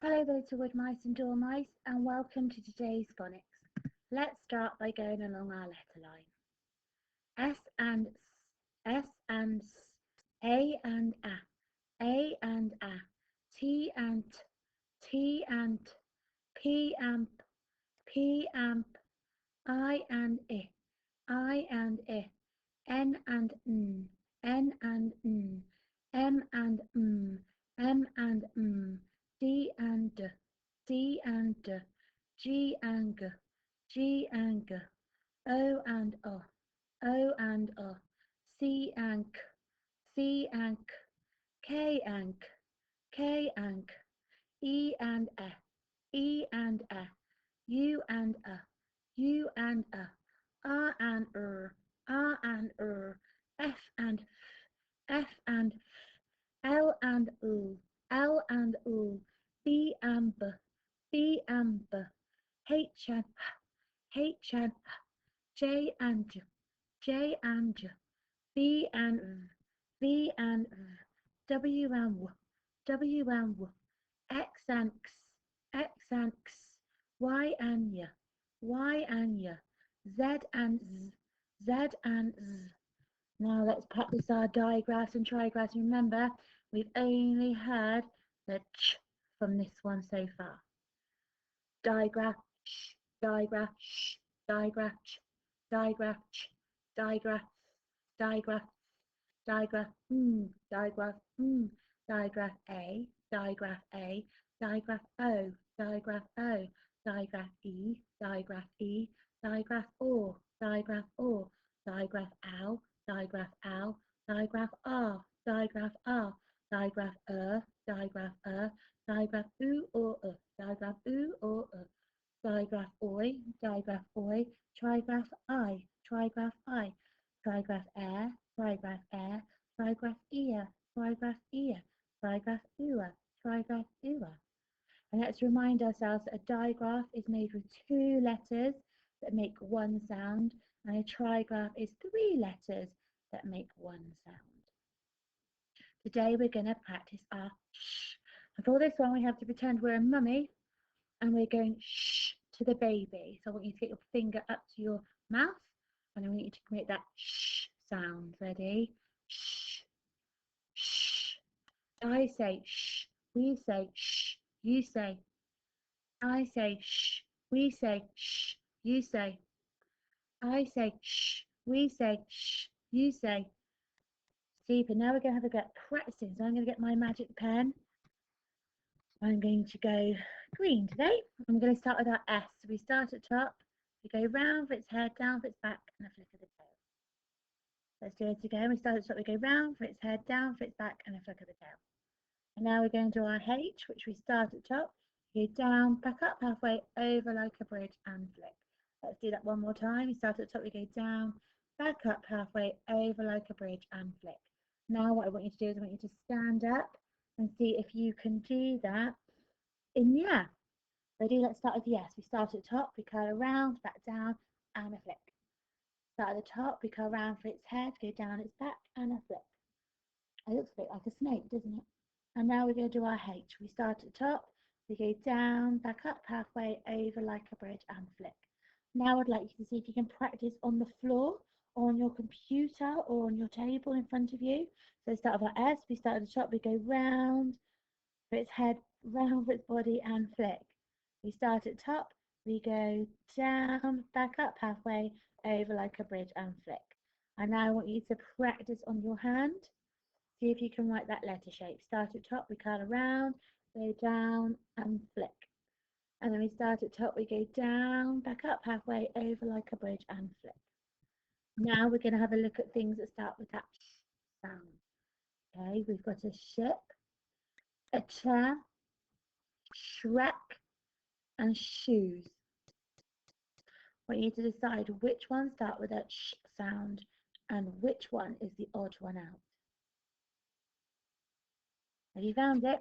Hello there to wood mice and dormice, and welcome to today's phonics. Let's start by going along our letter line. S and S, S and S, A and A and T and T and P and P and I and I and N and N and M and M and D and D and G and G and O and O and C and C and K and K and E and E and U and U and R and R and F and F and L and L and B and B and H and H and J and J and V and V and W and W and X and X and Y and Y and Z and Z and Z. Now let's practice our digraphs and trigraphs. Remember, we've only heard the ch from this one so far. Digraph, sh, digraph, sh, digraph, ch, digraph, ch, digraph, digraph, digraph, digraph, digraph A, digraph A, digraph O, digraph O, digraph E, digraph E, digraph O, digraph O, digraph L, digraph L, digraph R, digraph R, digraph digraph digraph U or digraph U or digraph oi, digraph oi, trigraph I, trigraph I, trigraph air, trigraph air, trigraph ear, trigraph ear, trigraph ua, trigraph ua. And let's remind ourselves that a digraph is made with two letters that make one sound, and a trigraph is three letters that make one sound. Today we're going to practice our shh. And for this one we have to pretend we're a mummy and we're going shh to the baby. So I want you to get your finger up to your mouth and I want you to make that shh sound. Ready? Shh, shh. I say shh, we say shh, you say. I say shh, we say shh, you say. I say shh, we say shh, you say. Super. Now we're going to have a go at practicing. So I'm going to get my magic pen. I'm going to go green today. I'm going to start with our S. So we start at top, we go round for its head, down for its back, and a flick of the tail. Let's do it again. We start at top, we go round for its head, down for its back, and a flick of the tail. And now we're going to our H, which we start at top, go down, back up halfway, over like a bridge, and flick. Let's do that one more time. We start at top, we go down, back up halfway, over like a bridge, and flick. Now what I want you to do is I want you to stand up and see if you can do that in the air. Ready? Let's start with the S. We start at the top, we curl around, back down, and a flick. Start at the top, we curl around for its head, go down its back, and a flick. It looks a bit like a snake, doesn't it? And now we're going to do our H. We start at the top, we go down, back up halfway, over like a bridge, and flick. Now I'd like you to see if you can practice on the floor, or on your computer, or on your table in front of you. So start with our S, we start at the top, we go round for its head, round for its body, and flick. We start at the top, we go down, back up halfway, over like a bridge, and flick. And now I want you to practice on your hand. See if you can write that letter shape. Start at the top, we curl around, go down, and flick. And then we start at the top, we go down, back up halfway, over like a bridge, and flick. Now we're going to have a look at things that start with that sh sound. Okay, we've got a ship, a chair, Shrek, and shoes. I want you to decide which ones start with that sh sound and which one is the odd one out. Have you found it?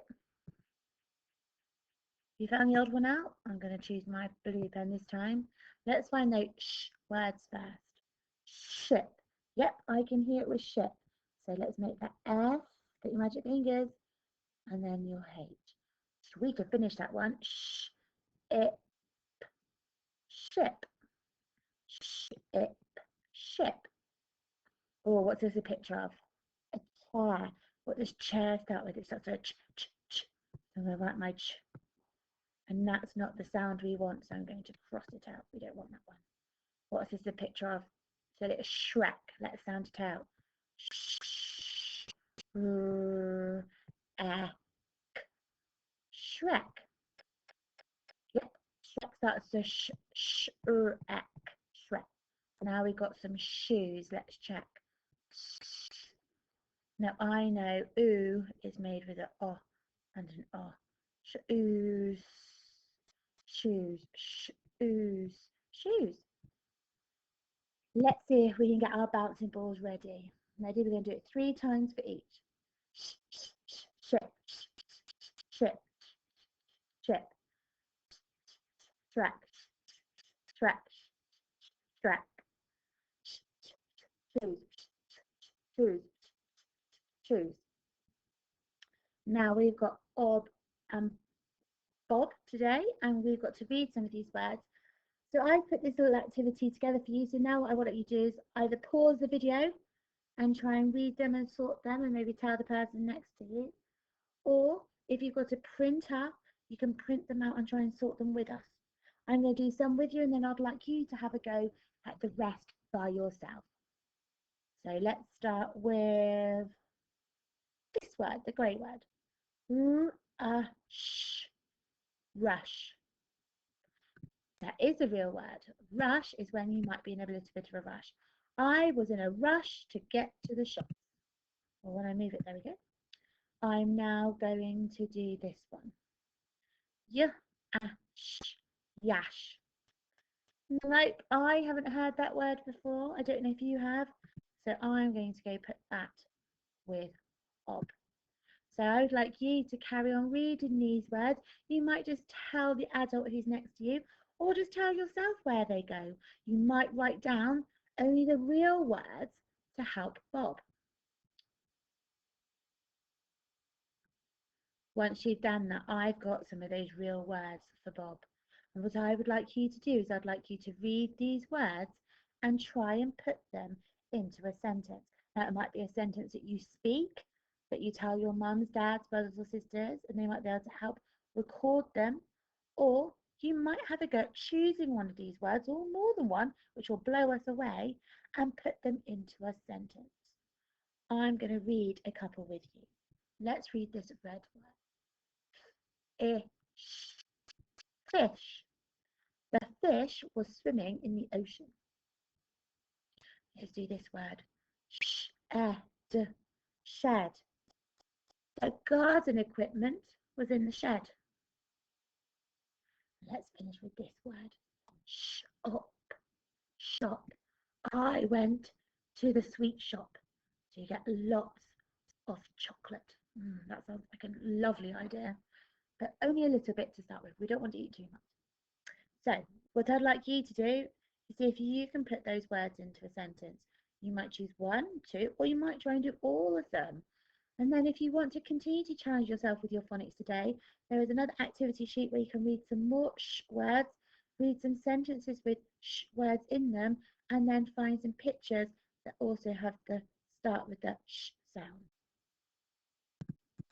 You found the odd one out? I'm going to choose my blue pen this time. Let's find those sh words first. Ship. Yep, I can hear it with ship. So let's make that S. Get your magic fingers. And then your H. We could finish that one. Ship, ship, ship, ship. Or what's this a picture of? A chair. What does chair start with? It starts with a ch. So I'm going to write my ch. And that's not the sound we want, so I'm going to cross it out. We don't want that one. What's this a picture of? So it's Shrek. Let's sound it out. Shrek. Yep. Shrek starts to Shrek. Now we've got some shoes. Let's check. Now I know oo is made with an o and an o. Shoes. Shoes. Shoes. Let's see if we can get our bouncing balls ready. Ready? We're going to do it 3 times for each. Ship, ship, ship, track, track, track, shoes, shoes. Now we've got Ob and Bob today, and we've got to read some of these words. So I put this little activity together for you. So now what I want you to do is either pause the video and try and read them and sort them and maybe tell the person next to you. Or if you've got a printer, you can print them out and try and sort them with us. I'm going to do some with you, and then I'd like you to have a go at the rest by yourself. So let's start with this word, the grey word. Rush. That is a real word. Rush is when you might be in a little bit of a rush. I was in a rush to get to the shop. Or when I move it, there we go. I'm now going to do this one. Yash. Nope, I haven't heard that word before. I don't know if you have. So I'm going to go put that with ob. So I would like you to carry on reading these words. You might just tell the adult who's next to you, or just tell yourself where they go. You might write down only the real words to help Bob. Once you've done that, I've got some of those real words for Bob. And what I would like you to do is I'd like you to read these words and try and put them into a sentence. Now, it might be a sentence that you speak, that you tell your mums, dads, brothers or sisters, and they might be able to help record them. Or you might have a go at choosing one of these words, or more than one, which will blow us away, and put them into a sentence. I'm going to read a couple with you. Let's read this red word. Fish. The fish was swimming in the ocean. Let's do this word. Shed. The garden equipment was in the shed. Let's finish with this word. Shop. I went to the sweet shop to get lots of chocolate. That sounds like a lovely idea, but only a little bit to start with. We don't want to eat too much. So what I'd like you to do is see if you can put those words into a sentence. You might choose 1, 2, or you might try and do all of them. And then if you want to continue to challenge yourself with your phonics today, there is another activity sheet where you can read some more sh words, read some sentences with sh words in them, and then find some pictures that also have the start with the sh sound.